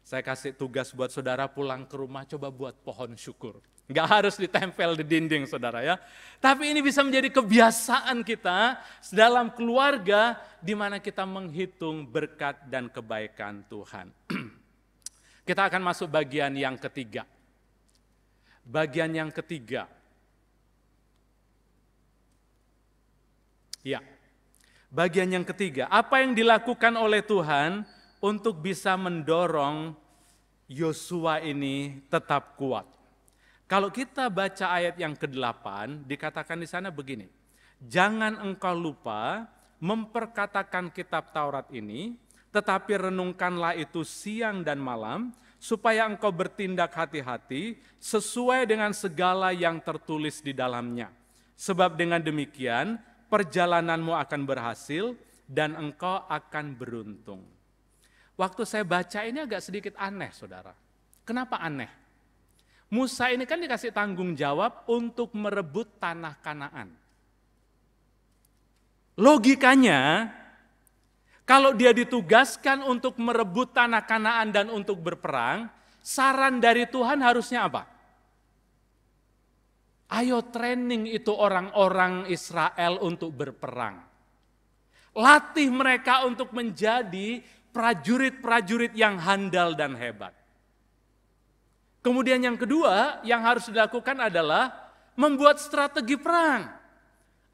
Saya kasih tugas buat saudara pulang ke rumah, coba buat pohon syukur. Nggak harus ditempel di dinding, saudara ya. Tapi ini bisa menjadi kebiasaan kita dalam keluarga, di mana kita menghitung berkat dan kebaikan Tuhan. Kita akan masuk bagian yang ketiga. Bagian yang ketiga. Ya. Bagian yang ketiga, apa yang dilakukan oleh Tuhan untuk bisa mendorong Yosua ini tetap kuat. Kalau kita baca ayat yang ke-8, dikatakan di sana begini, "Jangan engkau lupa memperkatakan kitab Taurat ini, tetapi renungkanlah itu siang dan malam, supaya engkau bertindak hati-hati sesuai dengan segala yang tertulis di dalamnya. Sebab dengan demikian perjalananmu akan berhasil dan engkau akan beruntung. Waktu saya baca ini agak sedikit aneh, saudara. Kenapa aneh? Musa ini kan dikasih tanggung jawab untuk merebut tanah Kanaan. Logikanya, kalau dia ditugaskan untuk merebut tanah Kanaan dan untuk berperang, saran dari Tuhan harusnya apa? Ayo training itu orang-orang Israel untuk berperang. Latih mereka untuk menjadi prajurit-prajurit yang handal dan hebat. Kemudian yang kedua yang harus dilakukan adalah membuat strategi perang.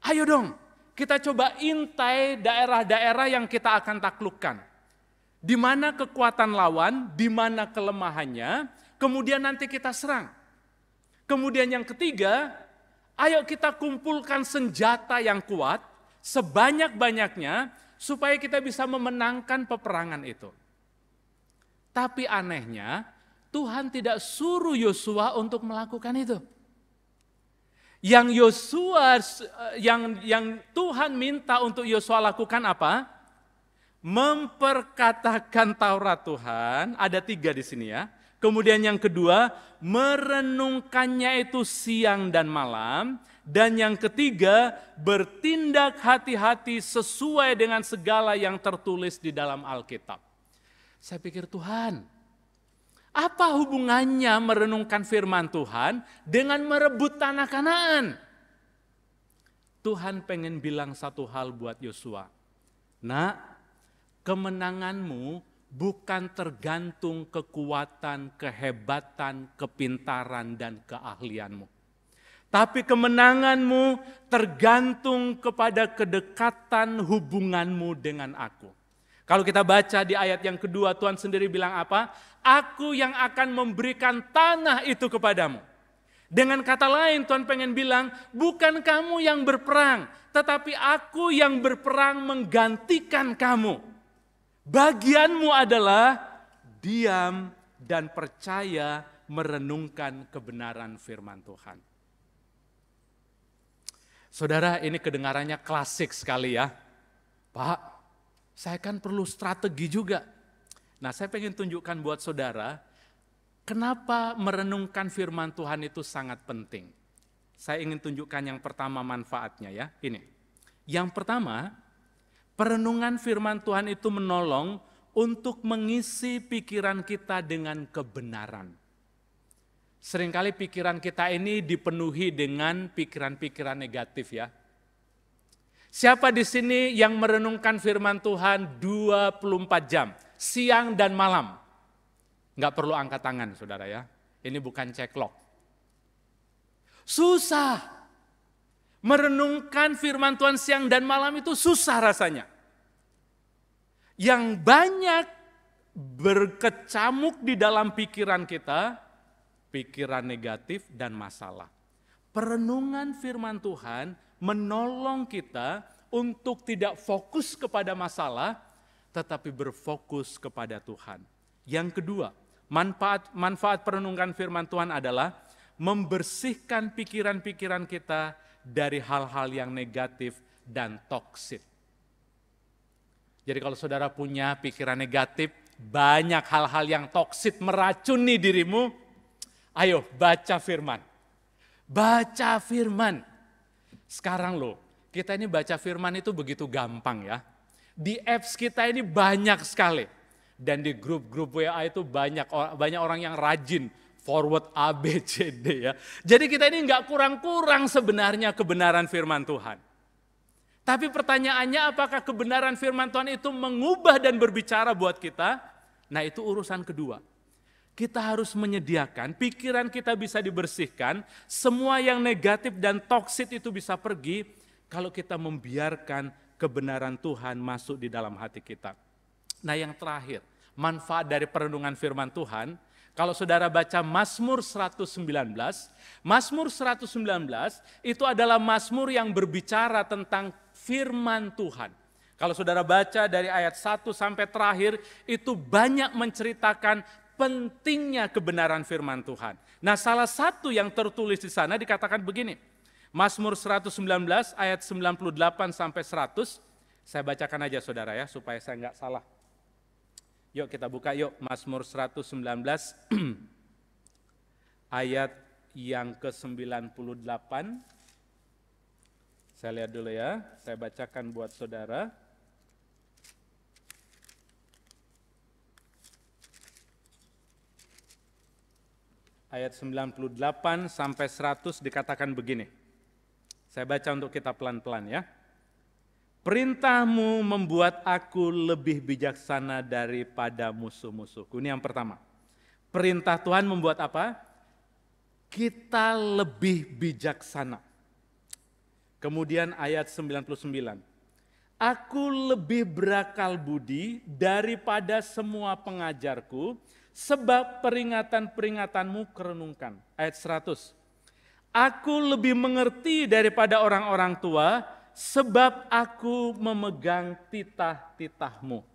Ayo dong, kita coba intai daerah-daerah yang kita akan taklukkan. Di mana kekuatan lawan, di mana kelemahannya, kemudian nanti kita serang. Kemudian yang ketiga, ayo kita kumpulkan senjata yang kuat sebanyak-banyaknya supaya kita bisa memenangkan peperangan itu. Tapi anehnya, Tuhan tidak suruh Yosua untuk melakukan itu. Yang Tuhan minta untuk Yosua lakukan apa? Memperkatakan Taurat Tuhan, ada 3 di sini ya. Kemudian yang kedua, merenungkannya itu siang dan malam. Dan yang ketiga, bertindak hati-hati sesuai dengan segala yang tertulis di dalam Alkitab. Saya pikir, Tuhan, apa hubungannya merenungkan firman Tuhan dengan merebut tanah Kanaan? Tuhan pengen bilang satu hal buat Yosua. Nak, kemenanganmu bukan tergantung kekuatan, kehebatan, kepintaran, dan keahlianmu. Tapi kemenanganmu tergantung kepada kedekatan hubunganmu dengan aku. Kalau kita baca di ayat yang kedua, Tuhan sendiri bilang apa? Aku yang akan memberikan tanah itu kepadamu. Dengan kata lain Tuhan pengen bilang, bukan kamu yang berperang, tetapi aku yang berperang menggantikan kamu. Bagianmu adalah diam dan percaya merenungkan kebenaran firman Tuhan. Saudara, ini kedengarannya klasik sekali ya. Pak, saya kan perlu strategi juga. Nah, saya pengen tunjukkan buat saudara, kenapa merenungkan firman Tuhan itu sangat penting. Saya ingin tunjukkan yang pertama manfaatnya ya. Ini. Yang pertama, perenungan firman Tuhan itu menolong untuk mengisi pikiran kita dengan kebenaran. Seringkali pikiran kita ini dipenuhi dengan pikiran-pikiran negatif ya. Siapa di sini yang merenungkan firman Tuhan 24 jam, siang dan malam? Enggak perlu angkat tangan saudara ya, ini bukan ceklok. Susah. Merenungkan firman Tuhan siang dan malam itu susah rasanya. Yang banyak berkecamuk di dalam pikiran kita, pikiran negatif dan masalah. Perenungan firman Tuhan menolong kita untuk tidak fokus kepada masalah, tetapi berfokus kepada Tuhan. Yang kedua, manfaat perenungan firman Tuhan adalah membersihkan pikiran-pikiran kita dari hal-hal yang negatif dan toksik. Jadi kalau saudara punya pikiran negatif, banyak hal-hal yang toksik meracuni dirimu, ayo baca firman. Baca firman. Sekarang loh, kita ini baca firman itu begitu gampang ya. Di apps kita ini banyak sekali. Dan di grup-grup WA itu banyak orang yang rajin forward A, B, C, D ya. Jadi kita ini enggak kurang-kurang sebenarnya kebenaran firman Tuhan. Tapi pertanyaannya apakah kebenaran firman Tuhan itu mengubah dan berbicara buat kita? Nah itu urusan kedua. Kita harus menyediakan, pikiran kita bisa dibersihkan, semua yang negatif dan toksik itu bisa pergi kalau kita membiarkan kebenaran Tuhan masuk di dalam hati kita. Nah yang terakhir, manfaat dari perenungan firman Tuhan, kalau saudara baca Mazmur 119, Mazmur 119 itu adalah Mazmur yang berbicara tentang firman Tuhan. Kalau saudara baca dari ayat 1 sampai terakhir, itu banyak menceritakan pentingnya kebenaran firman Tuhan. Nah salah satu yang tertulis di sana dikatakan begini, Mazmur 119 ayat 98 sampai 100. Saya bacakan aja saudara ya, supaya saya nggak salah. Yuk kita buka yuk, Mazmur 119 ayat yang ke-98. Saya lihat dulu ya, saya bacakan buat saudara. Ayat 98 sampai 100 dikatakan begini. Saya baca untuk kita pelan-pelan ya. Perintahmu membuat aku lebih bijaksana daripada musuh-musuhku. Ini yang pertama. Perintah Tuhan membuat apa? Kita lebih bijaksana. Kemudian ayat 99. Aku lebih berakal budi daripada semua pengajarku, sebab peringatan-peringatanmu kerenungkan. Ayat 100. Aku lebih mengerti daripada orang-orang tua, sebab aku memegang titah-titahmu.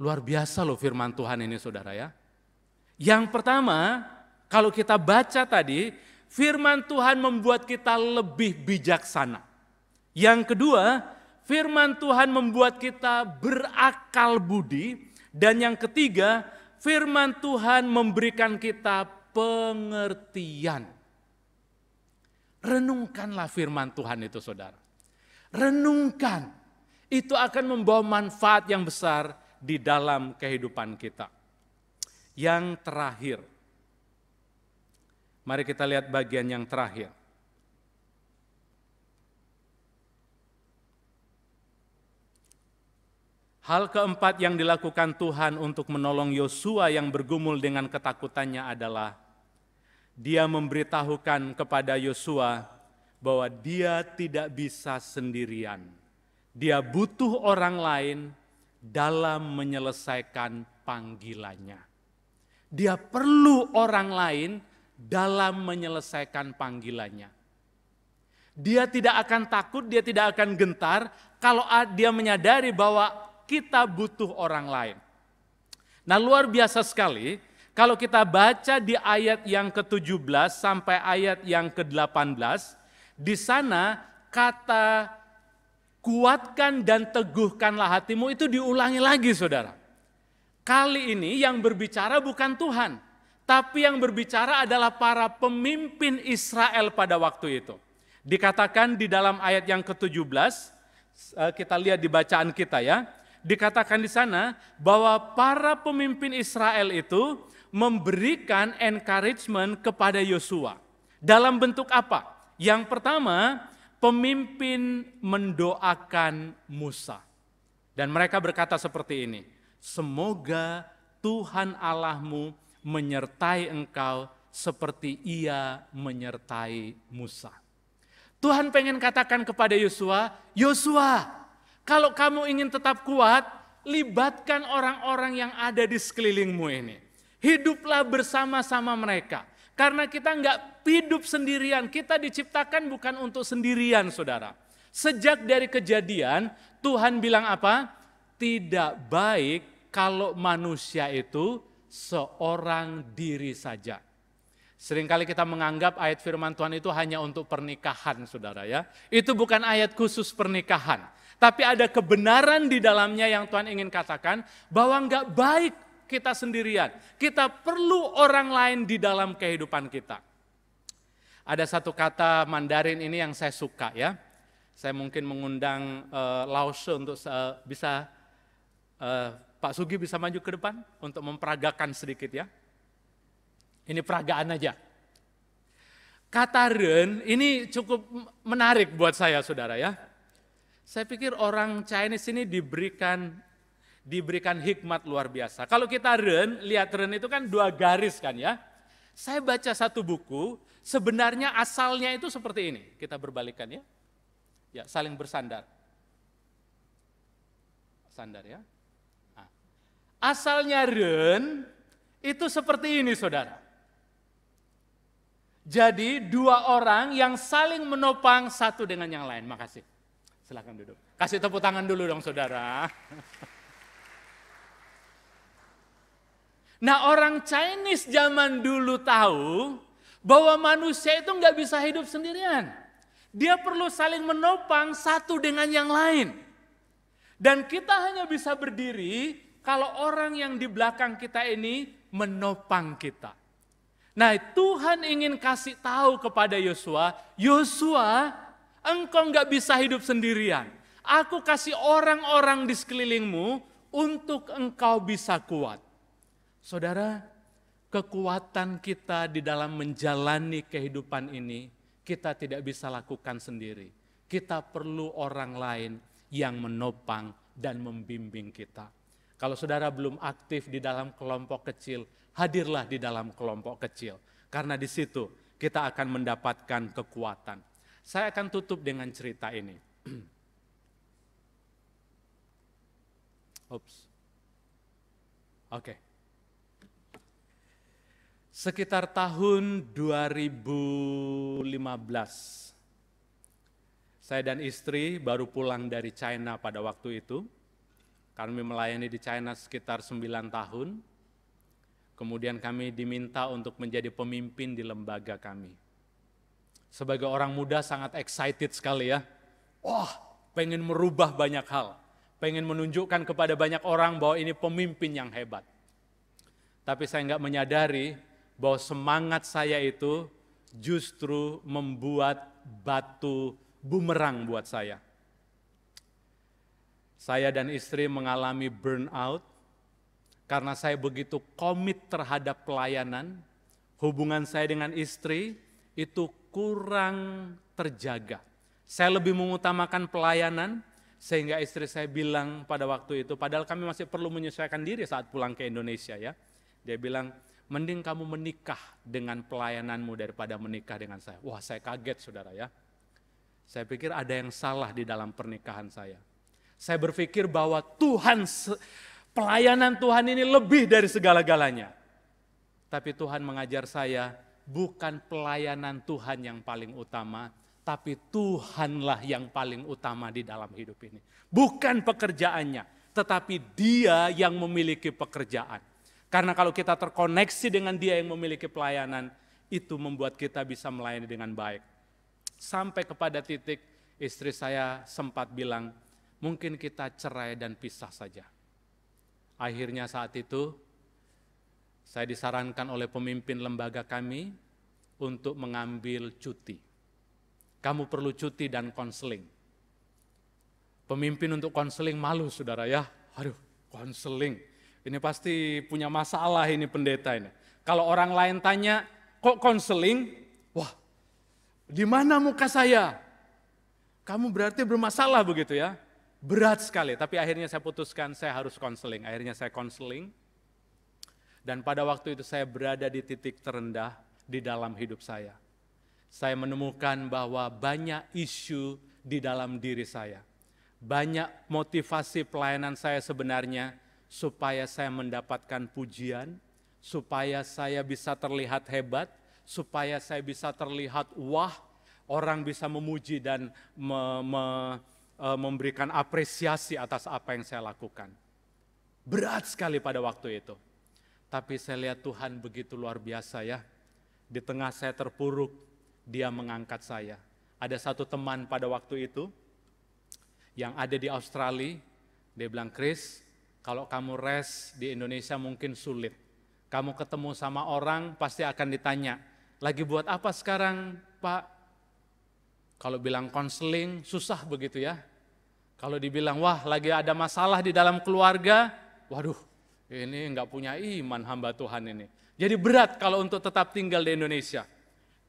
Luar biasa loh firman Tuhan ini saudara ya. Yang pertama, kalau kita baca tadi, firman Tuhan membuat kita lebih bijaksana. Yang kedua, firman Tuhan membuat kita berakal budi. Dan yang ketiga, firman Tuhan memberikan kita pengertian. Renungkanlah firman Tuhan itu saudara. Renungkan. Itu akan membawa manfaat yang besar di dalam kehidupan kita. Yang terakhir. Mari kita lihat bagian yang terakhir. Hal keempat yang dilakukan Tuhan untuk menolong Yosua yang bergumul dengan ketakutannya adalah Dia memberitahukan kepada Yosua bahwa dia tidak bisa sendirian. Dia butuh orang lain dalam menyelesaikan panggilannya. Dia perlu orang lain dalam menyelesaikan panggilannya. Dia tidak akan takut, dia tidak akan gentar kalau dia menyadari bahwa kita butuh orang lain. Nah, luar biasa sekali kalau kita baca di ayat yang ke-17 sampai ayat yang ke-18, di sana kata kuatkan dan teguhkanlah hatimu itu diulangi lagi saudara. Kali ini yang berbicara bukan Tuhan, tapi yang berbicara adalah para pemimpin Israel pada waktu itu. Dikatakan di dalam ayat yang ke-17, kita lihat di bacaan kita ya, dikatakan di sana bahwa para pemimpin Israel itu memberikan encouragement kepada Yosua. Dalam bentuk apa? Yang pertama, pemimpin mendoakan Musa. Dan mereka berkata seperti ini, semoga Tuhan Allahmu menyertai engkau seperti Ia menyertai Musa. Tuhan pengen katakan kepada Yosua, Yosua, kalau kamu ingin tetap kuat, libatkan orang-orang yang ada di sekelilingmu ini. Hiduplah bersama-sama mereka. Karena kita nggak hidup sendirian, kita diciptakan bukan untuk sendirian saudara. Sejak dari kejadian, Tuhan bilang apa? Tidak baik kalau manusia itu seorang diri saja. Seringkali kita menganggap ayat firman Tuhan itu hanya untuk pernikahan saudara ya. Itu bukan ayat khusus pernikahan. Tapi ada kebenaran di dalamnya yang Tuhan ingin katakan bahwa nggak baik kita sendirian. Kita perlu orang lain di dalam kehidupan kita. Ada satu kata Mandarin ini yang saya suka ya. Saya mungkin mengundang Lause untuk bisa Pak Sugi bisa maju ke depan untuk memperagakan sedikit ya. Ini peragaan aja. Kata ren ini cukup menarik buat saya saudara ya. Saya pikir orang Chinese ini diberikan hikmat luar biasa. Kalau kita lihat ren itu kan 2 garis kan ya. Saya baca satu buku, sebenarnya asalnya itu seperti ini. Kita berbalikan ya. Ya, saling bersandar. Sandar ya. Nah, asalnya ren itu seperti ini saudara. Jadi 2 orang yang saling menopang satu dengan yang lain. Makasih. Silakan duduk. Kasih tepuk tangan dulu dong saudara. Nah orang Chinese zaman dulu tahu Bahwa manusia itu nggak bisa hidup sendirian. Dia perlu saling menopang satu dengan yang lain. Dan kita hanya bisa berdiri kalau orang yang di belakang kita ini menopang kita. Nah, Tuhan ingin kasih tahu kepada Yosua, Yosua, engkau nggak bisa hidup sendirian. Aku kasih orang-orang di sekelilingmu untuk engkau bisa kuat. Saudara, kekuatan kita di dalam menjalani kehidupan ini, kita tidak bisa lakukan sendiri. Kita perlu orang lain yang menopang dan membimbing kita. Kalau saudara belum aktif di dalam kelompok kecil, hadirlah di dalam kelompok kecil. Karena di situ kita akan mendapatkan kekuatan. Saya akan tutup dengan cerita ini. Oke. Sekitar tahun 2015, saya dan istri baru pulang dari China pada waktu itu. Kami melayani di China sekitar 9 tahun. Kemudian kami diminta untuk menjadi pemimpin di lembaga kami. Sebagai orang muda sangat excited sekali ya. Wah, pengen merubah banyak hal. Pengen menunjukkan kepada banyak orang bahwa ini pemimpin yang hebat. Tapi saya nggak menyadari bahwa semangat saya itu justru membuat batu bumerang buat saya. Saya dan istri mengalami burnout karena saya begitu komit terhadap pelayanan. Hubungan saya dengan istri itu kurang terjaga. Saya lebih mengutamakan pelayanan sehingga istri saya bilang pada waktu itu, padahal kami masih perlu menyesuaikan diri saat pulang ke Indonesia ya. Dia bilang, mending kamu menikah dengan pelayananmu daripada menikah dengan saya. Wah, saya kaget saudara ya. Saya pikir ada yang salah di dalam pernikahan saya. Saya berpikir bahwa pelayanan Tuhan ini lebih dari segala-galanya. Tapi Tuhan mengajar saya, bukan pelayanan Tuhan yang paling utama, tapi Tuhanlah yang paling utama di dalam hidup ini. Bukan pekerjaannya, tetapi Dia yang memiliki pekerjaan. Karena kalau kita terkoneksi dengan Dia yang memiliki pelayanan, itu membuat kita bisa melayani dengan baik. Sampai kepada titik istri saya sempat bilang, mungkin kita cerai dan pisah saja. Akhirnya saat itu, saya disarankan oleh pemimpin lembaga kami untuk mengambil cuti. Kamu perlu cuti dan konseling. Pemimpin untuk konseling malu saudara ya. Aduh, konseling. Ini pasti punya masalah ini pendeta ini. Kalau orang lain tanya, kok konseling? Wah, di mana muka saya? Kamu berarti bermasalah begitu ya. Berat sekali, tapi akhirnya saya putuskan saya harus konseling. Akhirnya saya konseling. Dan pada waktu itu saya berada di titik terendah di dalam hidup saya. Saya menemukan bahwa banyak isu di dalam diri saya. Banyak motivasi pelayanan saya sebenarnya supaya saya mendapatkan pujian, supaya saya bisa terlihat hebat, supaya saya bisa terlihat wah, orang bisa memuji dan memberikan apresiasi atas apa yang saya lakukan. Berat sekali pada waktu itu. Tapi saya lihat Tuhan begitu luar biasa ya. Di tengah saya terpuruk, Dia mengangkat saya. Ada satu teman pada waktu itu yang ada di Australia, dia bilang, Chris, kalau kamu rest di Indonesia mungkin sulit. Kamu ketemu sama orang pasti akan ditanya, lagi buat apa sekarang Pak? Kalau bilang konseling susah begitu ya. Kalau dibilang wah lagi ada masalah di dalam keluarga, waduh ini enggak punya iman hamba Tuhan ini. Jadi berat kalau untuk tetap tinggal di Indonesia.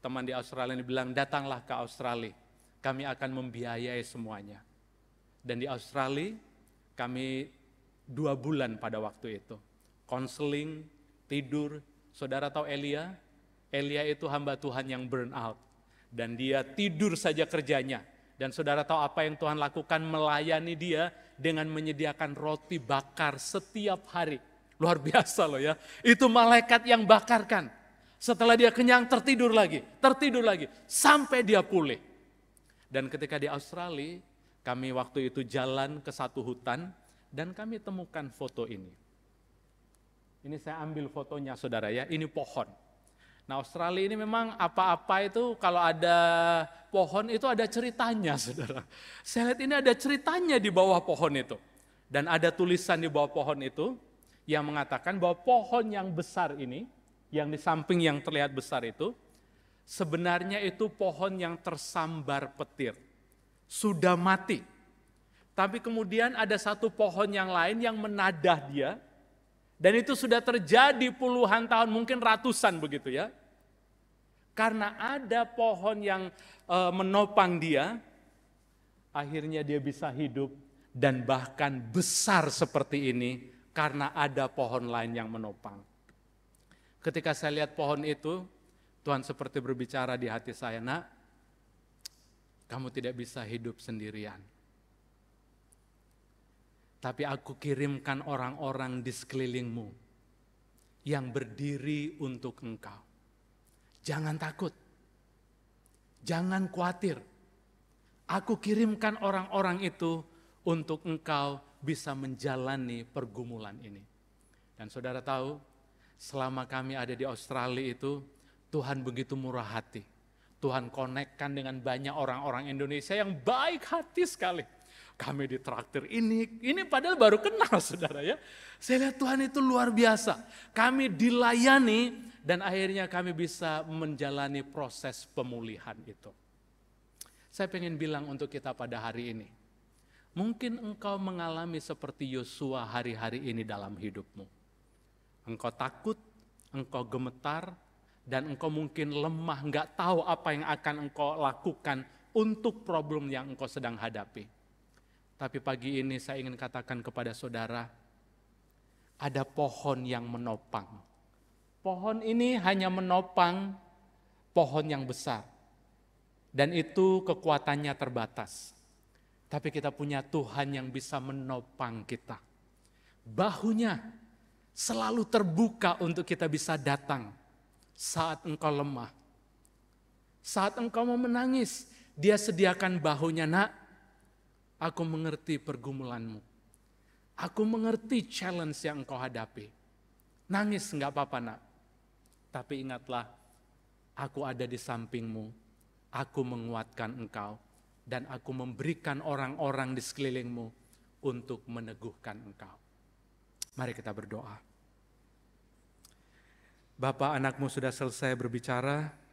Teman di Australia ini bilang datanglah ke Australia, kami akan membiayai semuanya. Dan di Australia kami 2 bulan pada waktu itu. Konseling, tidur, saudara tahu Elia? Elia itu hamba Tuhan yang burn out. Dan dia tidur saja kerjanya. Dan saudara tahu apa yang Tuhan lakukan? Melayani dia dengan menyediakan roti bakar setiap hari. Luar biasa loh ya. Itu malaikat yang bakarkan. Setelah dia kenyang tertidur lagi. Sampai dia pulih. Dan ketika di Australia, kami waktu itu jalan ke satu hutan. Dan kami temukan foto ini. Ini saya ambil fotonya saudara ya, ini pohon. Nah, Australia ini memang apa-apa itu kalau ada pohon itu ada ceritanya, saudara. Saya lihat ini ada ceritanya di bawah pohon itu. Dan ada tulisan di bawah pohon itu yang mengatakan bahwa pohon yang besar ini, yang di samping yang terlihat besar itu, sebenarnya itu pohon yang tersambar petir. Sudah mati. Tapi kemudian ada satu pohon yang lain yang menadah dia. Dan itu sudah terjadi puluhan tahun, mungkin ratusan begitu ya. Karena ada pohon yang menopang dia, akhirnya dia bisa hidup dan bahkan besar seperti ini karena ada pohon lain yang menopang. Ketika saya lihat pohon itu, Tuhan seperti berbicara di hati saya, nak, kamu tidak bisa hidup sendirian. Tapi aku kirimkan orang-orang di sekelilingmu yang berdiri untuk engkau. Jangan takut, jangan khawatir. Aku kirimkan orang-orang itu untuk engkau bisa menjalani pergumulan ini. Dan saudara tahu, selama kami ada di Australia itu, Tuhan begitu murah hati. Tuhan konekkan dengan banyak orang-orang Indonesia yang baik hati sekali. Kami ditraktir ini padahal baru kenal saudara ya. Saya lihat Tuhan itu luar biasa. Kami dilayani dan akhirnya kami bisa menjalani proses pemulihan itu. Saya pengen bilang untuk kita pada hari ini. Mungkin engkau mengalami seperti Yosua hari-hari ini dalam hidupmu. Engkau takut, engkau gemetar, dan engkau mungkin lemah, gak tahu apa yang akan engkau lakukan untuk problem yang engkau sedang hadapi. Tapi pagi ini saya ingin katakan kepada saudara, ada pohon yang menopang. Pohon ini hanya menopang pohon yang besar. Dan itu kekuatannya terbatas. Tapi kita punya Tuhan yang bisa menopang kita. Bahunya selalu terbuka untuk kita bisa datang saat engkau lemah. Saat engkau mau menangis, dia sediakan bahunya, nak. Aku mengerti pergumulanmu. Aku mengerti challenge yang engkau hadapi. Nangis enggak apa-apa nak. Tapi ingatlah, aku ada di sampingmu. Aku menguatkan engkau. Dan aku memberikan orang-orang di sekelilingmu untuk meneguhkan engkau. Mari kita berdoa. Bapa, anakmu sudah selesai berbicara.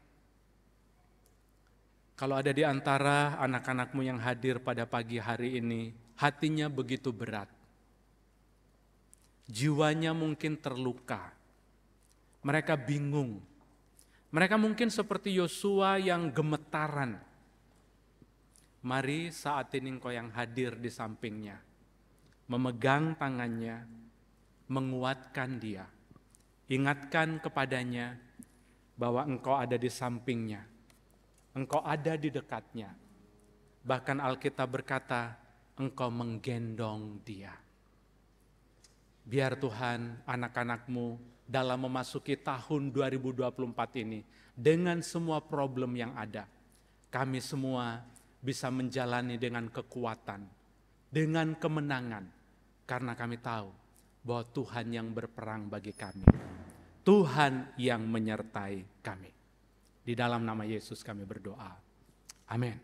Kalau ada di antara anak-anakmu yang hadir pada pagi hari ini, hatinya begitu berat. Jiwanya mungkin terluka. Mereka bingung. Mereka mungkin seperti Yosua yang gemetaran. Mari saat ini engkau yang hadir di sampingnya. Memegang tangannya, menguatkan dia. Ingatkan kepadanya bahwa engkau ada di sampingnya. Engkau ada di dekatnya. Bahkan Alkitab berkata, engkau menggendong dia. Biar Tuhan anak-anakmu dalam memasuki tahun 2024 ini, dengan semua problem yang ada, kami semua bisa menjalani dengan kekuatan, dengan kemenangan, karena kami tahu bahwa Tuhan yang berperang bagi kami. Tuhan yang menyertai kami. Di dalam nama Yesus kami berdoa. Amin.